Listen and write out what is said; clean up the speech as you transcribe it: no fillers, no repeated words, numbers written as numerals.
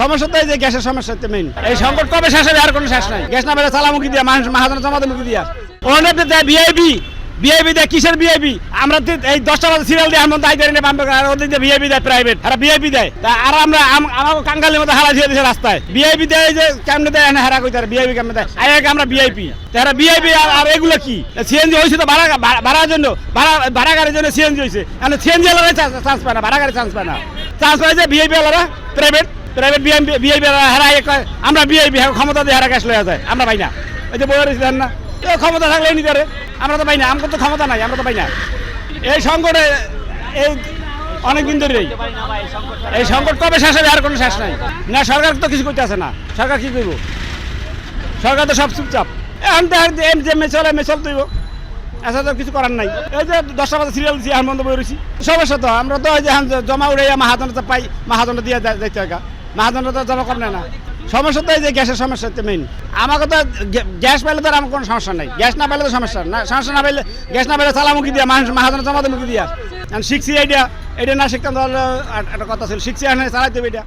সমস্যা তো এই যে গ্যাসের সমস্যা হচ্ছে মেইন। এই সংকট কবে শেষ হবে আর কোনো শেষ নাই। গ্যাস না পেলে চালামুখী দিয়া মানুষ মাহাজন জমাতে মুখী দিয়া ওনে দেয় ভিআইপি দেয়। কিসের ভিআইপি? আমরা এই 10টা বাজে সিরিয়াল দিয়ে আমরা দায়িত্ব নিয়ে পাম্পে আর ওদের যে ভিআইপি দেয় প্রাইভেট আর ভিআইপি দেয় আর আমরা আমাকে কাঙ্গালের মতো হারা দিয়ে দিয়েছে রাস্তায়। ভিআইপি দেয় যে কেমনে দেয় না হারা কইতে ভিআইপি কেমনে দেয় আগে আমরা ভিআইপি তারা ভিআইপি আর এগুলো কি সিএনজি হয়েছে তো ভাড়ার জন্য ভাড়া গাড়ির জন্য সিএনজি হয়েছে মানে সিএনজি আলাদা চান্স পায় না, ভাড়া গাড়ি চান্স পায় না। চান্স পায় যে ভিআইপি আলাদা প্রাইভেট ভিআইপি হারা আমরা ভিআইপি ক্ষমতা দিয়ে হারা গ্যাস লওয়া যায় আমরা পাই না। ওই যে বই না ক্ষমতা থাকলে নিতে পারে আমরা তো পাই না, আমাদের তো ক্ষমতা নাই, আমরা তো পাই না। এই সংকটে এই অনেকদিন ধরে এই সংকট কবে শেষ হবে আর কোনো শেষ নাই। না সরকার তো কিছু করতে আসে না, সরকার কি করবো? সরকার তো সব চুপচাপ এখন যে মেচল তৈব আচ্ছা তো কিছু করার নাই। এই যে 10টা বাজে সিরিয়াল দিচ্ছি এখন বন্ধ বই রয়েছি সমস্যা তো আমরা তো ওই যে জমা উড়ে মাহাজনটা পাই মাহাজনটা দিয়ে যাইতে হয় মাহাজনটা তো জমা কম নেয় না। সমস্যা তো এই যে গ্যাসের সমস্যা হচ্ছে মেইন। আমাকে তো গ্যাস পাইলে তো আমার কোনো সমস্যা নাই, গ্যাস না পাইলে তো সমস্যা না পাইলে গ্যাস না পাইলে চালামুখী দিয়া মানুষ মাহাজনের জমাতে মুখী দিয়া শিখছি এটা না শিখতাম তাহলে একটা কথা ছিল শিখছি চালাইতে হবে এটা।